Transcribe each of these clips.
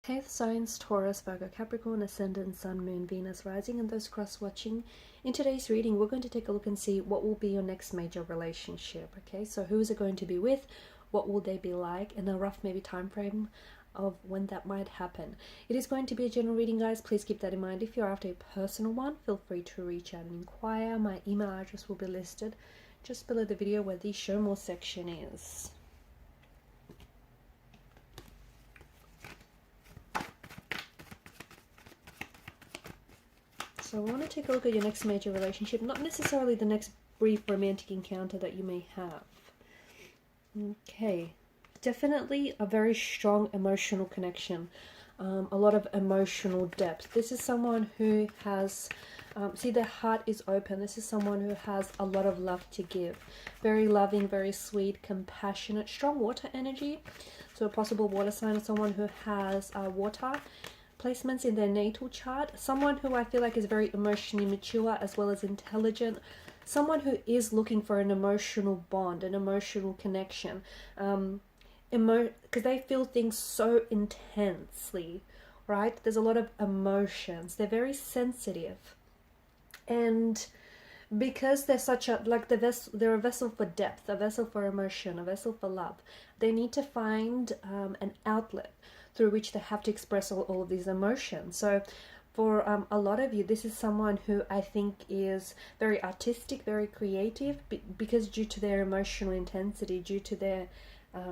Okay, the signs Taurus, Virgo, Capricorn, Ascendant, Sun, Moon, Venus, Rising, and those cross-watching. In today's reading, we're going to take a look and see what will be your next major relationship. Okay, so who is it going to be with? What will they be like? And a rough maybe time frame of when that might happen. It is going to be a general reading, guys. Please keep that in mind. If you're after a personal one, feel free to reach out and inquire. My email address will be listed just below the video where the show more section is. So I want to take a look at your next major relationship, not necessarily the next brief romantic encounter that you may have. Okay, definitely a very strong emotional connection, a lot of emotional depth. This is someone who has, see, their heart is open. This is someone who has a lot of love to give. Very loving, very sweet, compassionate, strong water energy. So a possible water sign is someone who has water placements in their natal chart. Someone who I feel like is very emotionally mature as well as intelligent. Someone who is looking for an emotional bond, an emotional connection. Because they feel things so intensely, right? There's a lot of emotions. They're very sensitive. And because they're such a, like they're a vessel for depth, a vessel for emotion, a vessel for love. They need to find an outlet through which they have to express all of these emotions. So for a lot of you, this is someone who I think is very artistic, very creative, because due to their emotional intensity, due to their,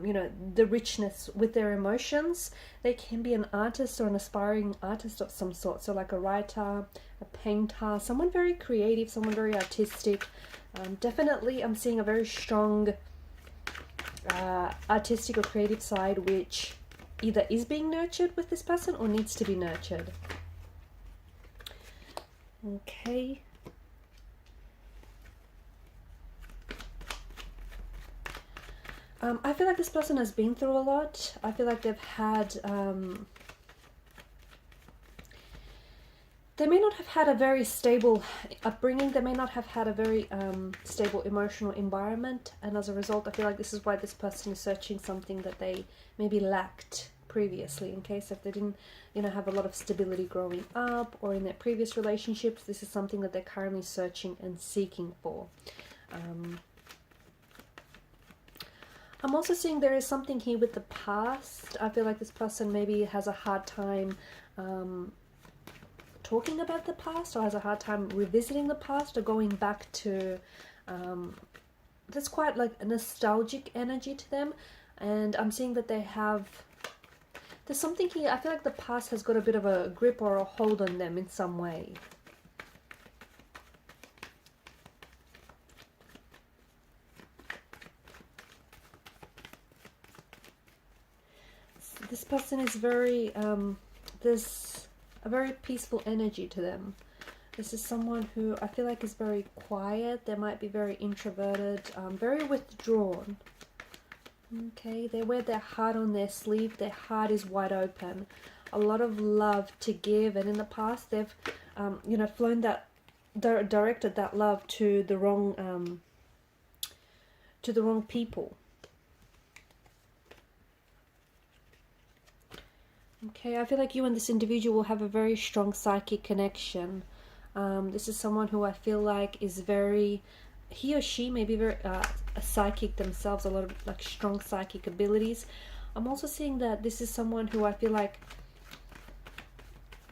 you know, the richness with their emotions, they can be an artist or an aspiring artist of some sort. So like a writer, a painter, someone very creative, someone very artistic. Definitely I'm seeing a very strong artistic or creative side, which either is being nurtured with this person or needs to be nurtured. Okay. I feel like this person has been through a lot. I feel like they've had, they may not have had a very stable upbringing. They may not have had a very stable emotional environment. And as a result, I feel like this is why this person is searching something that they maybe lacked previously, in case if they didn't, you know, have a lot of stability growing up or in their previous relationships. This is something that they're currently searching and seeking for. I'm also seeing there is something here with the past. I feel like this person maybe has a hard time talking about the past, or has a hard time revisiting the past or going back to, there's quite like a nostalgic energy to them. And I'm seeing that they have, there's something here, I feel like the past has got a bit of a grip or a hold on them in some way. This person is very, there's a very peaceful energy to them. This is someone who I feel like is very quiet. They might be very introverted, very withdrawn. Okay, they wear their heart on their sleeve. Their heart is wide open. A lot of love to give, and in the past they've, you know, flown that, directed that love to the wrong people. Okay, I feel like you and this individual will have a very strong psychic connection. This is someone who I feel like is very, he or she may be very a psychic themselves, a lot of like strong psychic abilities. I'm also seeing that this is someone who I feel like,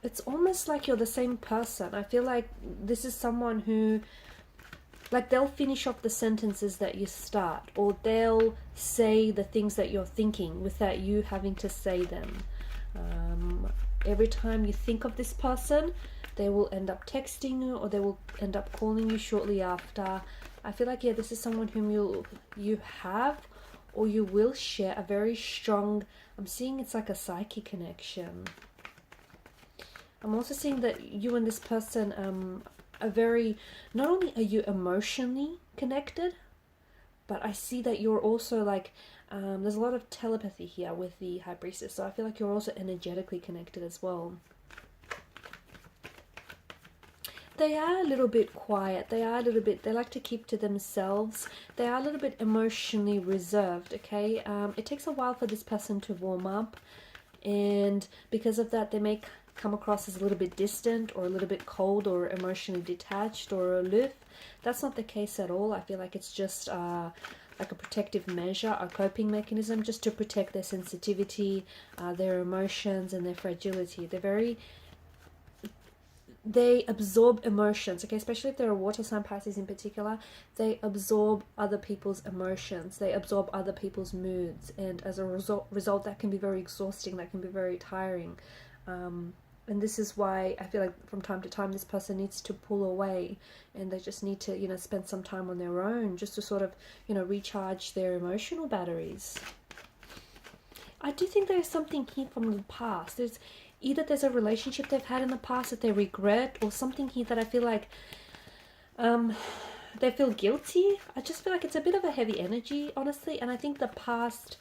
it's almost like you're the same person. I feel like this is someone who, like, they'll finish off the sentences that you start, or they'll say the things that you're thinking without you having to say them. Every time you think of this person, they will end up texting you, or they will end up calling you shortly after. I feel like, yeah, this is someone whom you have or you will share a very strong, I'm seeing it's like a psychic connection. I'm also seeing that you and this person are very, not only are you emotionally connected, but I see that you're also like, there's a lot of telepathy here with the High Priestess. So I feel like you're also energetically connected as well. They are a little bit quiet. They are a little bit, they like to keep to themselves. They are a little bit emotionally reserved, okay? It takes a while for this person to warm up. And because of that, they may come across as a little bit distant or a little bit cold or emotionally detached or aloof. That's not the case at all. I feel like it's just like a protective measure, a coping mechanism, just to protect their sensitivity, their emotions, and their fragility. They absorb emotions, okay, especially if they're a water sign, Pisces in particular. They absorb other people's emotions, they absorb other people's moods, and as a result that can be very exhausting, that can be very tiring. And this is why I feel like from time to time this person needs to pull away, and they just need to, you know, spend some time on their own just to sort of, you know, recharge their emotional batteries. I do think there's something here from the past. There's a relationship they've had in the past that they regret, or something here that I feel like they feel guilty. I just feel like it's a bit of a heavy energy, honestly, and I think the past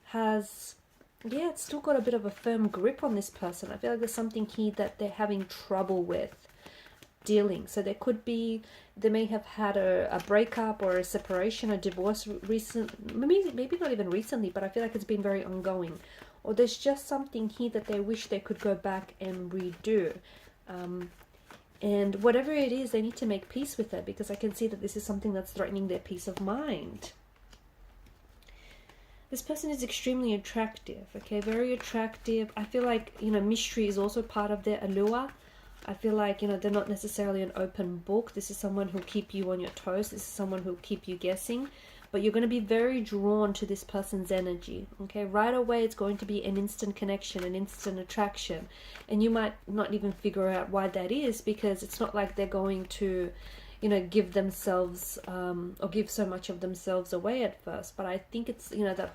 has, yeah, it's still got a bit of a firm grip on this person. I feel like there's something here that they're having trouble with dealing. So they may have had a breakup or a separation, a divorce maybe not even recently, but I feel like it's been very ongoing. Or there's just something here that they wish they could go back and redo. And whatever it is, they need to make peace with it, because I can see that this is something that's threatening their peace of mind. This person is extremely attractive, okay, very attractive. I feel like, you know, mystery is also part of their allure. I feel like, you know, they're not necessarily an open book. This is someone who'll keep you on your toes. This is someone who'll keep you guessing. But you're going to be very drawn to this person's energy, okay? Right away, it's going to be an instant connection, an instant attraction. And you might not even figure out why that is, because it's not like they're going to, you know, give themselves or give so much of themselves away at first. But I think it's, you know, that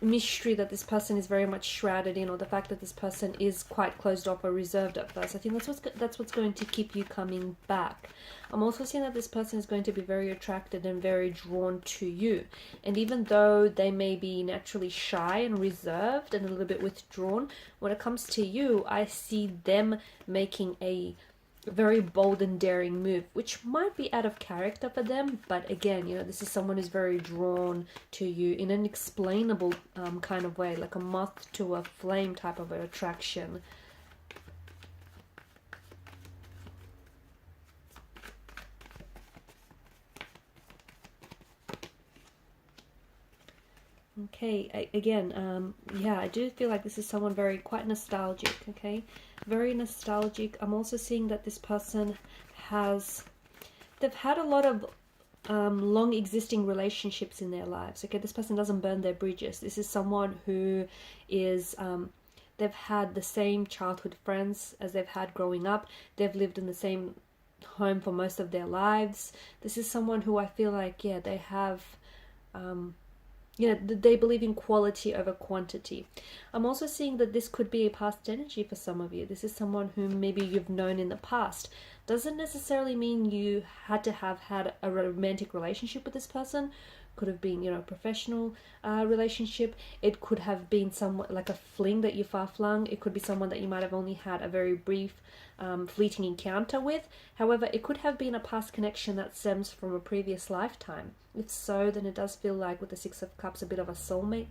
mystery that this person is very much shrouded in, or the fact that this person is quite closed off or reserved at first. I think that's what's going to keep you coming back. I'm also seeing that this person is going to be very attracted and very drawn to you. And even though they may be naturally shy and reserved and a little bit withdrawn, when it comes to you, I see them making a very bold and daring move, which might be out of character for them, but again, you know, this is someone who's very drawn to you in an explainable kind of way, like a moth to a flame type of an attraction. Okay, again, yeah, I do feel like this is someone quite nostalgic, okay? Very nostalgic. I'm also seeing that this person they've had a lot of long existing relationships in their lives, okay? This person doesn't burn their bridges. This is someone who is, they've had the same childhood friends as they've had growing up. They've lived in the same home for most of their lives. This is someone who I feel like, yeah, they have... you know, they believe in quality over quantity. I'm also seeing that this could be a past energy for some of you. This is someone whom maybe you've known in the past. Doesn't necessarily mean you had to have had a romantic relationship with this person. Could have been, you know, a professional relationship. It could have been somewhat like a fling that you far-flung. It could be someone that you might have only had a very brief fleeting encounter with. However, it could have been a past connection that stems from a previous lifetime. If so, then it does feel like with the Six of Cups a bit of a soulmate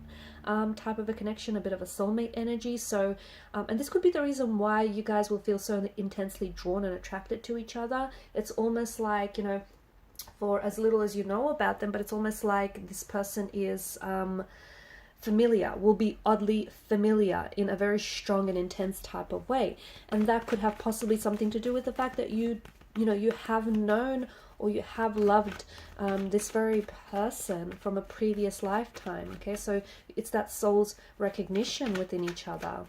type of a connection, a bit of a soulmate energy. So, and this could be the reason why you guys will feel so intensely drawn and attracted to each other. It's almost like, you know, for as little as you know about them, but it's almost like this person is familiar, will be oddly familiar in a very strong and intense type of way. And that could have possibly something to do with the fact that you have known or you have loved this very person from a previous lifetime, okay? So it's that soul's recognition within each other.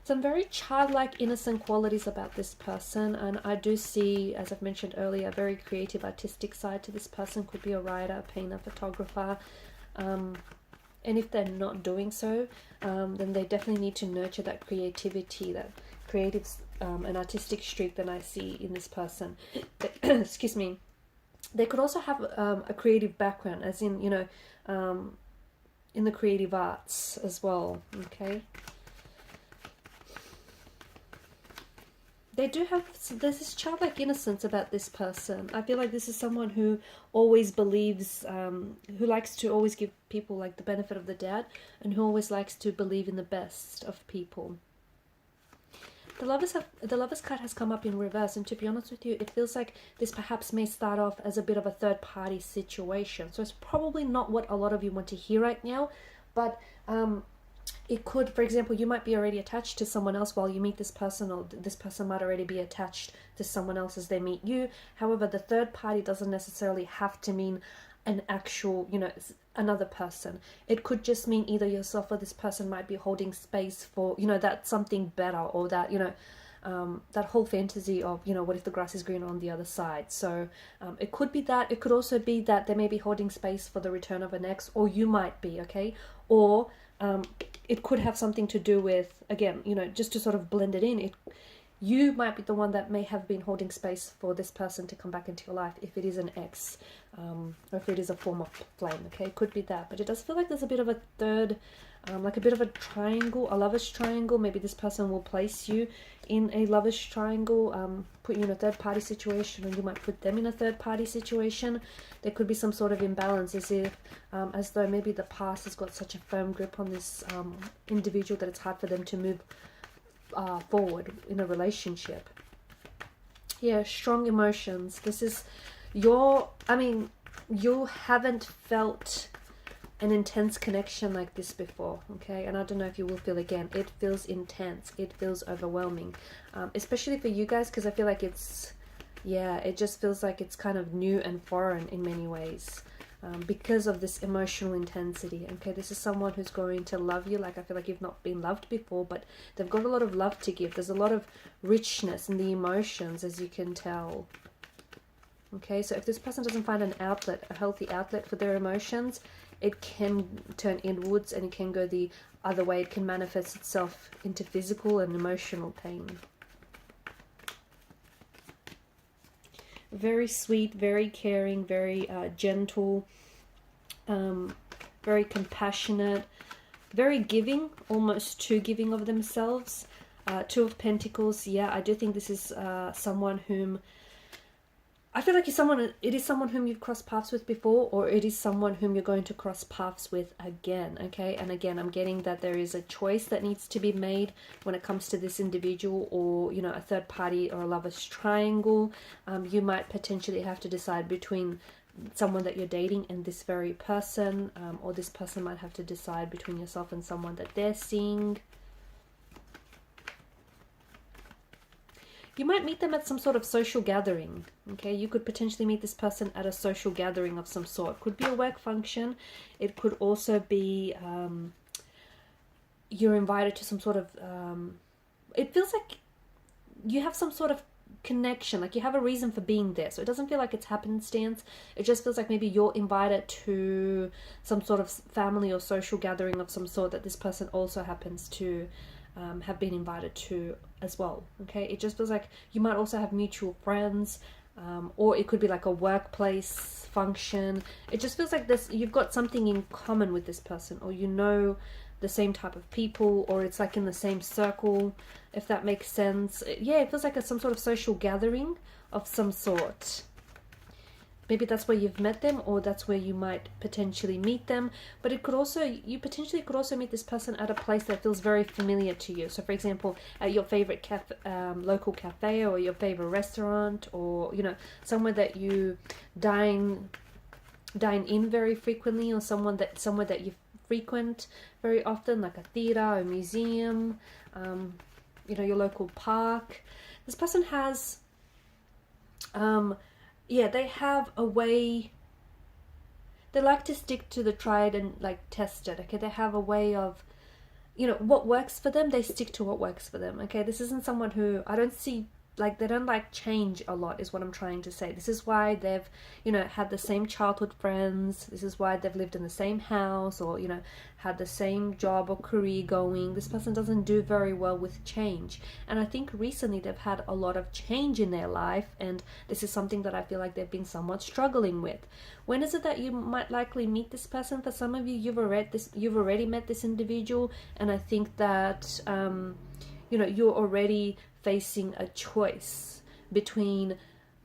Some very childlike, innocent qualities about this person, and I do see, as I've mentioned earlier, a very creative, artistic side to this person. Could be a writer, painter, photographer, and if they're not doing so, then they definitely need to nurture that creativity, that creative and artistic streak that I see in this person. Excuse me. They could also have a creative background, as in, you know, in the creative arts as well, okay? They do have, there's this childlike innocence about this person. I feel like this is someone who always believes, who likes to always give people like the benefit of the doubt, and who always likes to believe in the best of people. The Lovers card has come up in reverse, and to be honest with you, it feels like this perhaps may start off as a bit of a third-party situation. So it's probably not what a lot of you want to hear right now, but it could, for example, you might be already attached to someone else while you meet this person, or this person might already be attached to someone else as they meet you. However, the third party doesn't necessarily have to mean an actual, you know, another person. It could just mean either yourself or this person might be holding space for, you know, that something better, or that, you know, that whole fantasy of, you know, what if the grass is greener on the other side. So it could be that. It could also be that they may be holding space for the return of an ex, or you might be, okay? Or it could have something to do with, again, you know, just to sort of blend it in, you might be the one that may have been holding space for this person to come back into your life, if it is an ex, or if it is a form of flame, okay? It could be that, but it does feel like there's a bit of a third, like a bit of a triangle, a lover's triangle. Maybe this person will place you in a lover's triangle, put you in a third-party situation, or you might put them in a third-party situation. There could be some sort of imbalance, as though maybe the past has got such a firm grip on this individual that it's hard for them to move forward in a relationship. Yeah, strong emotions. This is you haven't felt an intense connection like this before, okay? And I don't know if you will feel again. It feels intense. It feels overwhelming, especially for you guys, because I feel like it's, yeah, it just feels like it's kind of new and foreign in many ways, because of this emotional intensity, okay? This is someone who's going to love you like I feel like you've not been loved before, but they've got a lot of love to give. There's a lot of richness in the emotions, as you can tell. Okay, so if this person doesn't find an outlet, a healthy outlet for their emotions, it can turn inwards, and it can go the other way. It can manifest itself into physical and emotional pain. Very sweet, very caring, very gentle, very compassionate, very giving, almost too giving of themselves. Two of Pentacles, yeah, I do think this is someone whom, I feel like it is someone whom you've crossed paths with before, or it is someone whom you're going to cross paths with again, okay? And again, I'm getting that there is a choice that needs to be made when it comes to this individual, or, you know, a third party or a lover's triangle. You might potentially have to decide between someone that you're dating and this very person, or this person might have to decide between yourself and someone that they're seeing. You might meet them at some sort of social gathering, okay? You could potentially meet this person at a social gathering of some sort. Could be a work function. It could also be you're invited to some sort of... it feels like you have some sort of connection, like you have a reason for being there. So it doesn't feel like it's happenstance. It just feels like maybe you're invited to some sort of family or social gathering of some sort that this person also happens to have been invited to as well, okay? It just feels like you might also have mutual friends, or it could be like a workplace function. It just feels like this, you've got something in common with this person, or you know the same type of people, or it's like in the same circle, if that makes sense. Yeah, it feels like some sort of social gathering of some sort. Maybe that's where you've met them, or that's where you might potentially meet them. But it could also, you potentially could also meet this person at a place that feels very familiar to you. So for example, at your favorite local cafe, or your favorite restaurant, or, you know, somewhere that you dine in very frequently, or somewhere that you frequent very often, like a theater, a museum, you know, your local park. This person has yeah, they have a way, they like to stick to the tried and like tested, okay? They have a way of, you know, what works for them, they stick to what works for them, okay? This isn't someone who, I don't see, like, they don't like change a lot, is what I'm trying to say. This is why they've, you know, had the same childhood friends. This is why they've lived in the same house, or, you know, had the same job or career going. This person doesn't do very well with change. And I think recently they've had a lot of change in their life, and this is something that I feel like they've been somewhat struggling with. When is it that you might likely meet this person? For some of you, you've already met this individual, and I think that you know, you're already facing a choice between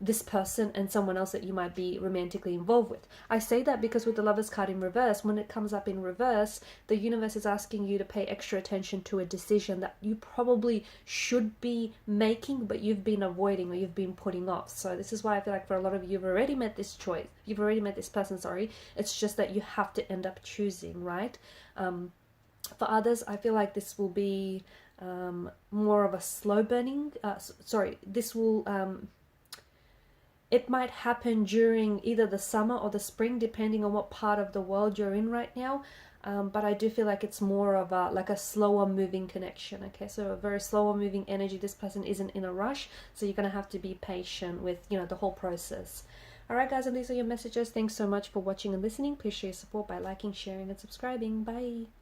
this person and someone else that you might be romantically involved with. I say that because with the Lovers card in reverse, when it comes up in reverse, the universe is asking you to pay extra attention to a decision that you probably should be making, but you've been avoiding or you've been putting off. So this is why I feel like for a lot of you, you've already met this choice. You've already met this person, sorry. It's just that you have to end up choosing, right? For others, I feel like this will be more of a slow burning. This will... it might happen during either the summer or the spring, depending on what part of the world you're in right now. But I do feel like it's more of a slower moving connection. Okay, so a very slower moving energy. This person isn't in a rush, so you're going to have to be patient with, you know, the whole process. Alright guys, and these are your messages. Thanks so much for watching and listening. Please show your support by liking, sharing and subscribing. Bye.